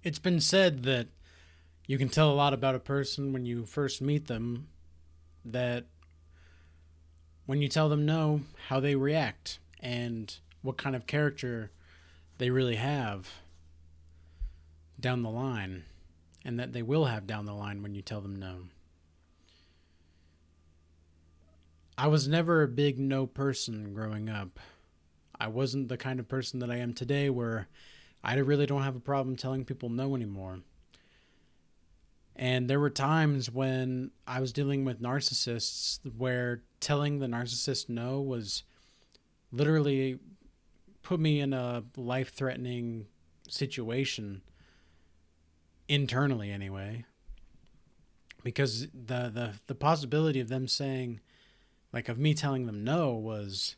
It's been said that you can tell a lot about a person when you first meet them, that when you tell them no, how they react and what kind of character they really have down the line, and that they will have down the line when you tell them no. I was never a big no person growing up. I wasn't the kind of person that I am today where I really don't have a problem telling people no anymore. And there were times when I was dealing with narcissists where telling the narcissist no was literally put me in a life threatening situation, internally anyway. Because the possibility of them saying, like, of me telling them no was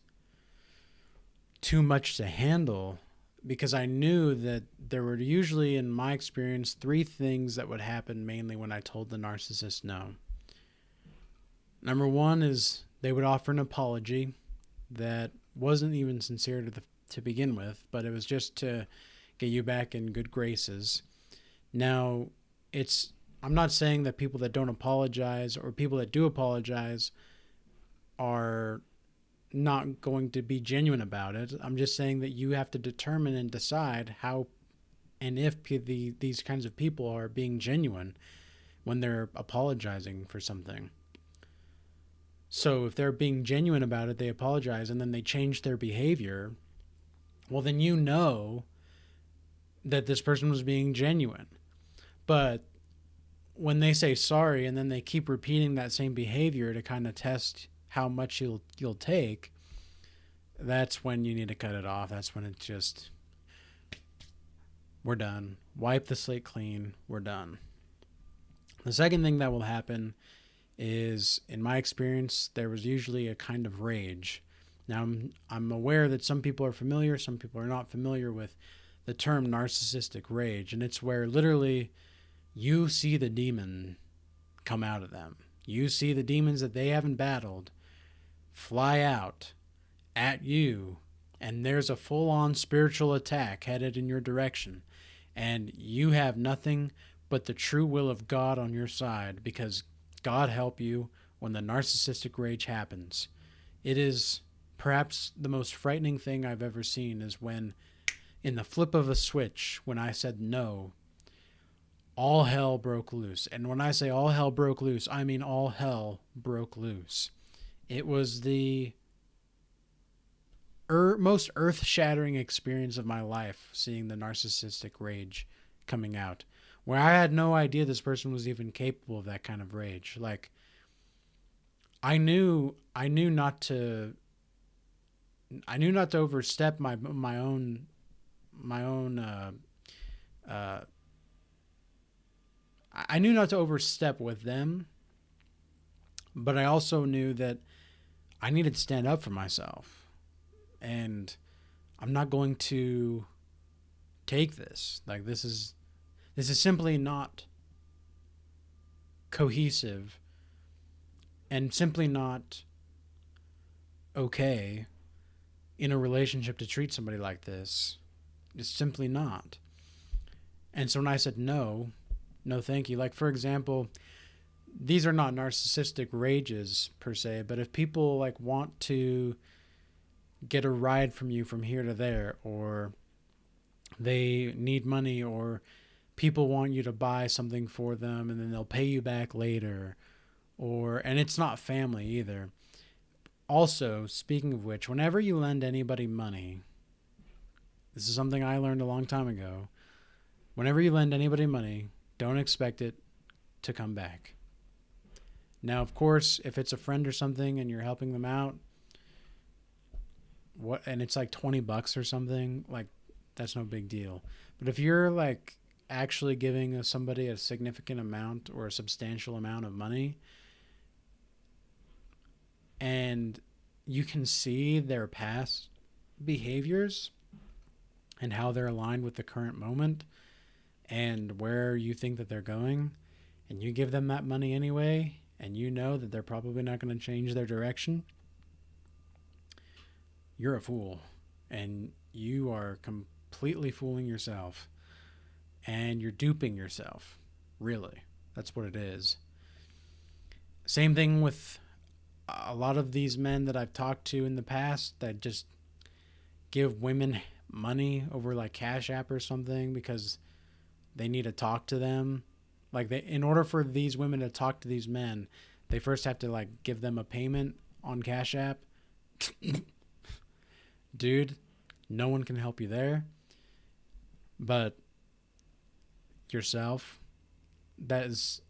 too much to handle, because I knew that there were usually, in my experience, three things that would happen mainly when I told the narcissist no. Number one is they would offer an apology that wasn't even sincere to begin with, but it was just to get you back in good graces. Now, I'm not saying that people that don't apologize or people that do apologize are not going to be genuine about it. I'm just saying that you have to determine and decide how and if these kinds of people are being genuine when they're apologizing for something. So if they're being genuine about it, they apologize, and then they change their behavior, well, then you know that this person was being genuine. But when they say sorry and then they keep repeating that same behavior to kind of test how much you'll take, that's when you need to cut it off. That's when it's just, we're done. Wipe the slate clean. We're done. The second thing that will happen is, in my experience, there was usually a kind of rage. Now, I'm aware that some people are familiar, some people are not familiar with the term narcissistic rage, and it's where literally you see the demon come out of them. You see the demons that they haven't battled fly out at you, and there's a full-on spiritual attack headed in your direction, and you have nothing but the true will of God on your side, because God help you when the narcissistic rage happens. It is perhaps the most frightening thing I've ever seen, is when, in the flip of a switch, when I said no, all hell broke loose. And when I say all hell broke loose, I mean all hell broke loose. It was the most earth-shattering experience of my life, seeing the narcissistic rage coming out, where I had no idea this person was even capable of that kind of rage. Like, I knew not to overstep my own I knew not to overstep with them, but I also knew that I needed to stand up for myself. And I'm not going to take this. Like, this is simply not cohesive and simply not okay in a relationship to treat somebody like this. It's simply not. And so when I said no thank you, like, for example, these are not narcissistic rages per se, but if people like want to get a ride from you from here to there, or they need money, or people want you to buy something for them and then they'll pay you back later, and it's not family either. Also, speaking of which, whenever you lend anybody money, this is something I learned a long time ago. Whenever you lend anybody money, don't expect it to come back. Now, of course, if it's a friend or something and you're helping them out, and it's like $20 or something, like, that's no big deal. But if you're like actually giving somebody a significant amount or a substantial amount of money, and you can see their past behaviors and how they're aligned with the current moment and where you think that they're going, and you give them that money anyway, and you know that they're probably not going to change their direction, you're a fool, and you are completely fooling yourself. and you're duping yourself. Really, that's what it is. Same thing with a lot of these men that I've talked to in the past that just give women money over like Cash App or something because they need to talk to them. Like in order for these women to talk to these men, they first have to like give them a payment on Cash App. Dude, no one can help you there. But yourself, that is,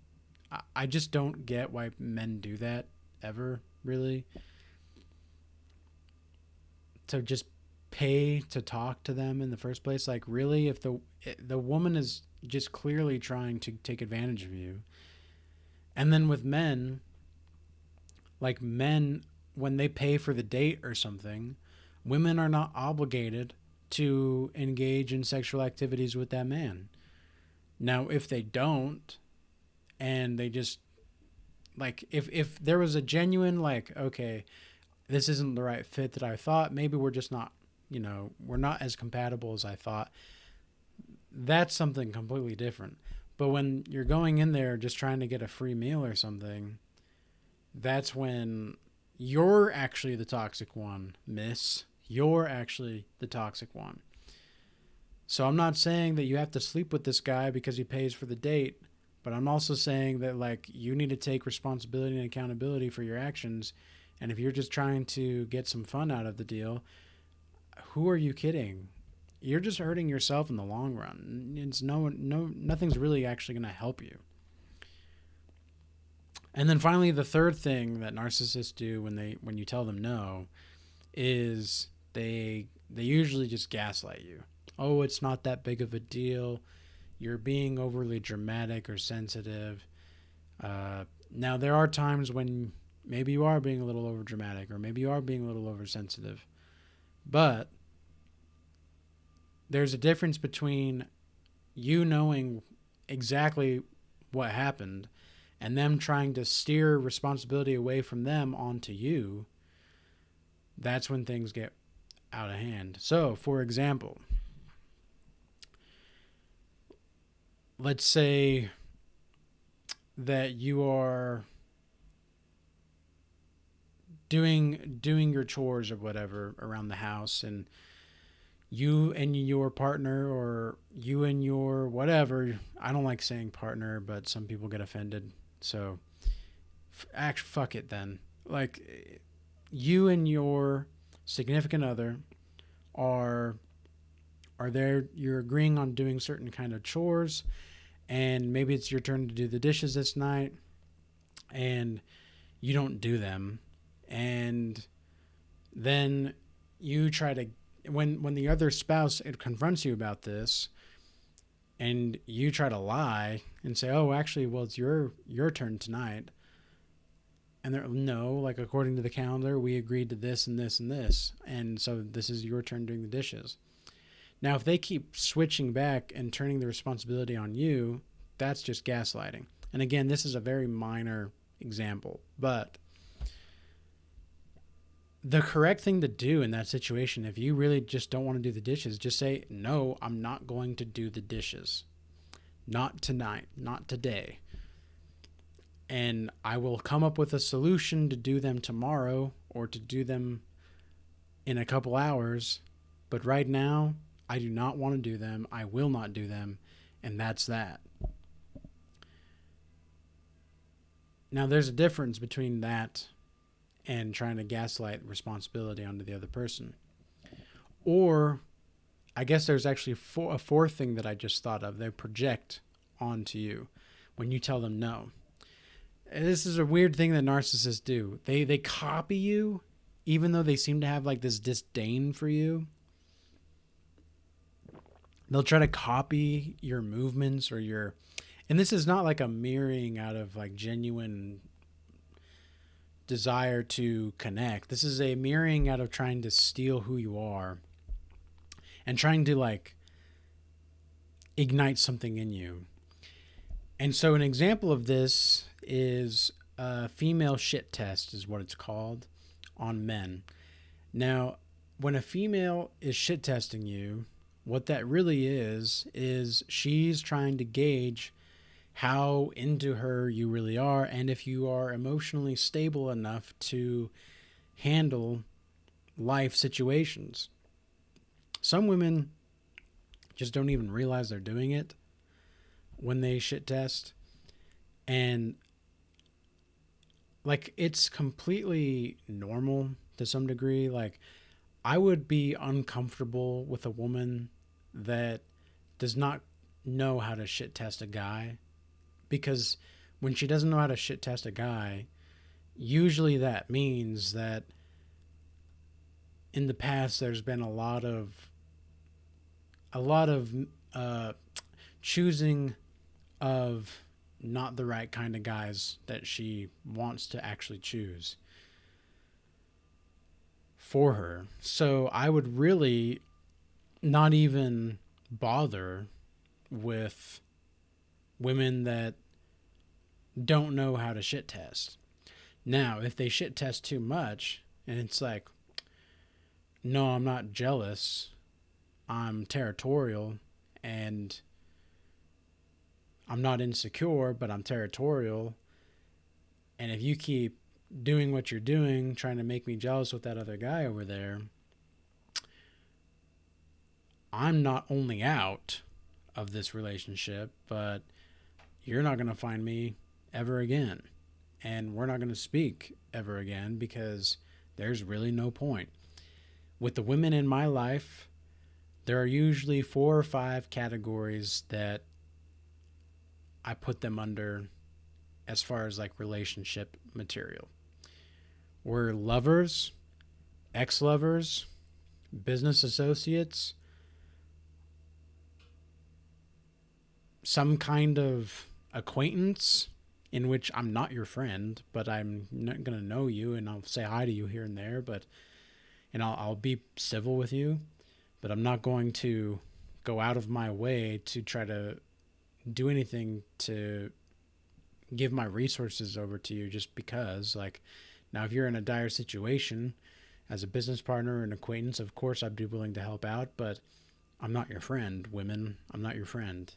I just don't get why men do that ever, really. To just pay to talk to them in the first place. Like, really, if the woman is just clearly trying to take advantage of you. And then with men, like men, when they pay for the date or something, women are not obligated to engage in sexual activities with that man. Now, if they don't, and they just, like, if there was a genuine, like, okay, this isn't the right fit that I thought, maybe we're just not, we're not as compatible as I thought, that's something completely different. But when you're going in there just trying to get a free meal or something, that's when you're actually the toxic one, miss. You're actually the toxic one. So I'm not saying that you have to sleep with this guy because he pays for the date, but I'm also saying that, like, you need to take responsibility and accountability for your actions. And if you're just trying to get some fun out of the deal, who are you kidding? You're just hurting yourself in the long run. It's nothing's really actually going to help you. And then finally, the third thing that narcissists do when you tell them no is they usually just gaslight you. Oh, it's not that big of a deal. You're being overly dramatic or sensitive. Now, there are times when maybe you are being a little over dramatic or maybe you are being a little oversensitive. But there's a difference between you knowing exactly what happened and them trying to steer responsibility away from them onto you. That's when things get out of hand. So, for example, let's say that you are doing your chores or whatever around the house, and you and your partner, or you and your whatever, I don't like saying partner, but some people get offended, so fuck it then. Like, you and your significant other are there, you're agreeing on doing certain kind of chores, and maybe it's your turn to do the dishes this night, and you don't do them, and then you try to, when the other spouse confronts you about this, and you try to lie and say, oh, actually, well, it's your turn tonight, and they're, no, like, according to the calendar, we agreed to this and this and this, and so this is your turn doing the dishes. Now, if they keep switching back and turning the responsibility on you, that's just gaslighting. And again, this is a very minor example, but the correct thing to do in that situation, if you really just don't want to do the dishes, just say, no, I'm not going to do the dishes. Not tonight, not today. And I will come up with a solution to do them tomorrow or to do them in a couple hours. But right now, I do not want to do them. I will not do them. And that's that. Now, there's a difference between that and trying to gaslight responsibility onto the other person. Or, I guess there's actually a fourth thing that I just thought of. They project onto you when you tell them no. And this is a weird thing that narcissists do. They copy you, even though they seem to have like this disdain for you. They'll try to copy your movements or your, and this is not like a mirroring out of like genuine desire to connect. This is a mirroring out of trying to steal who you are and trying to like ignite something in you. And so an example of this is a female shit test is what it's called on men. Now, when a female is shit testing you, what that really is she's trying to gauge how into her you really are, and if you are emotionally stable enough to handle life situations. Some women just don't even realize they're doing it when they shit test. And like, it's completely normal to some degree. Like, I would be uncomfortable with a woman that does not know how to shit test a guy, because when she doesn't know how to shit test a guy, usually that means that in the past there's been a lot of uh, choosing of not the right kind of guys that she wants to actually choose for her. So I would really not even bother with women that don't know how to shit test. Now, if they shit test too much and it's like, no, I'm not jealous, I'm territorial, and I'm not insecure, but I'm territorial, and if you keep doing what you're doing, trying to make me jealous with that other guy over there, I'm not only out of this relationship, but you're not going to find me ever again. And we're not going to speak ever again, because there's really no point. With the women in my life, there are usually 4 or 5 categories that I put them under as far as like relationship material. We're lovers, ex-lovers, business associates, some kind of acquaintance in which I'm not your friend, but I'm not going to know you, and I'll say hi to you here and there, and I'll be civil with you, but I'm not going to go out of my way to try to do anything to give my resources over to you just because. Like, now if you're in a dire situation as a business partner or an acquaintance, of course I'd be willing to help out, but I'm not your friend, women. I'm not your friend.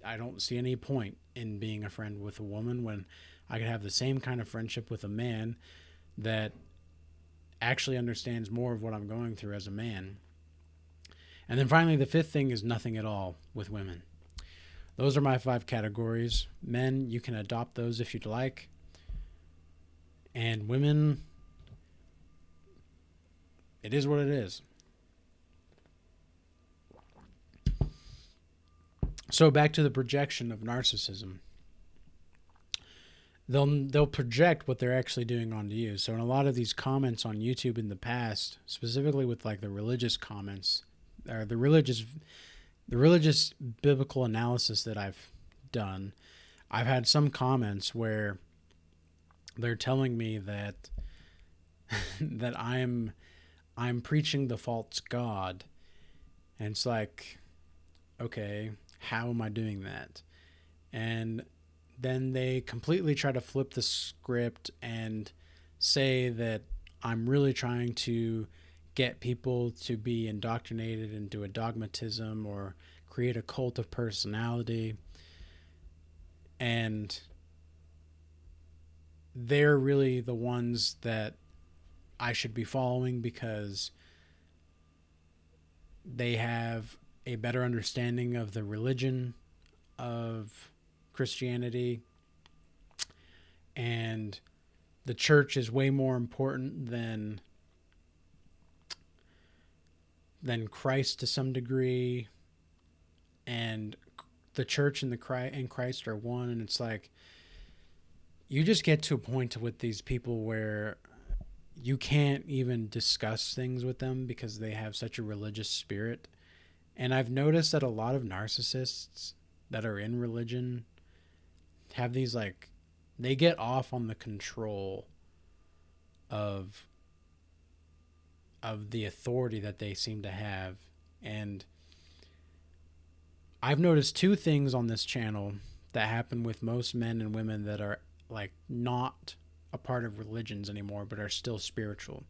I don't see any point in being a friend with a woman when I could have the same kind of friendship with a man that actually understands more of what I'm going through as a man. And then finally, the 5th thing is nothing at all with women. Those are my 5 categories. Men, you can adopt those if you'd like. And women, it is what it is. So back to the projection of narcissism. They'll project what they're actually doing onto you. So in a lot of these comments on YouTube in the past, specifically with like the religious comments, or the religious biblical analysis that I've done, I've had some comments where they're telling me that that I'm preaching the false god. And it's like, okay, how am I doing that? And then they completely try to flip the script and say that I'm really trying to get people to be indoctrinated into a dogmatism or create a cult of personality. And they're really the ones that I should be following because they have a better understanding of the religion of Christianity, and the church is way more important than Christ to some degree, and the church and Christ are one. And it's like, you just get to a point with these people where you can't even discuss things with them because they have such a religious spirit. And I've noticed that a lot of narcissists that are in religion have these, like, they get off on the control of the authority that they seem to have. And I've noticed 2 things on this channel that happen with most men and women that are like not a part of religions anymore but are still spiritual.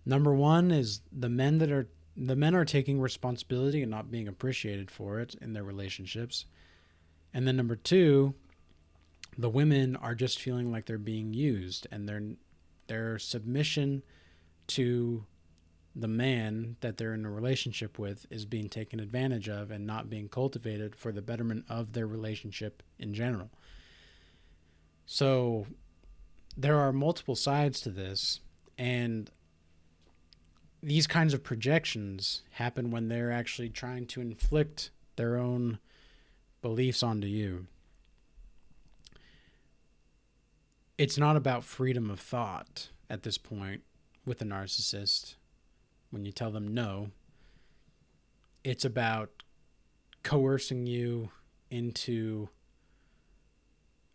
Number 1 is the men that are the men are taking responsibility and not being appreciated for it in their relationships. And then number two, the women are just feeling like they're being used, and their submission to the man that they're in a relationship with is being taken advantage of and not being cultivated for the betterment of their relationship in general. So there are multiple sides to this, and these kinds of projections happen when they're actually trying to inflict their own beliefs onto you. It's not about freedom of thought at this point with a narcissist. When you tell them no, it's about coercing you into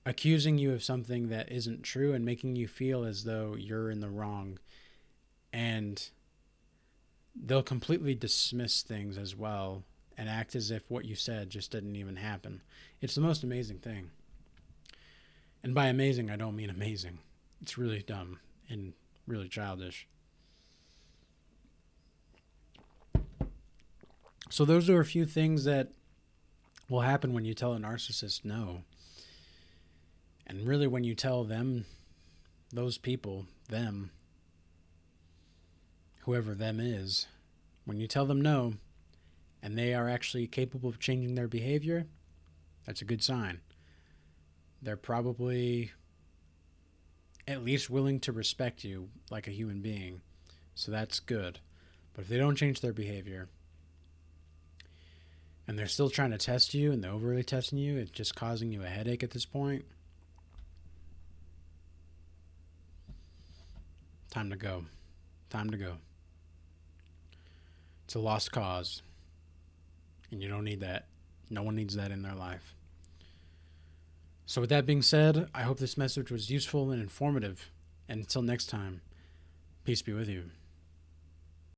accusing you of something that isn't true and making you feel as though you're in the wrong. And they'll completely dismiss things as well and act as if what you said just didn't even happen. It's the most amazing thing. And by amazing, I don't mean amazing. It's really dumb and really childish. So those are a few things that will happen when you tell a narcissist no. And really when you tell them, those people, them, whoever them is, when you tell them no, and they are actually capable of changing their behavior, that's a good sign. They're probably at least willing to respect you like a human being. So that's good. But if they don't change their behavior, and they're still trying to test you and they're overly testing you, it's just causing you a headache at this point, time to go. Time to go. It's a lost cause. And you don't need that. No one needs that in their life. So with that being said, I hope this message was useful and informative. And until next time, peace be with you.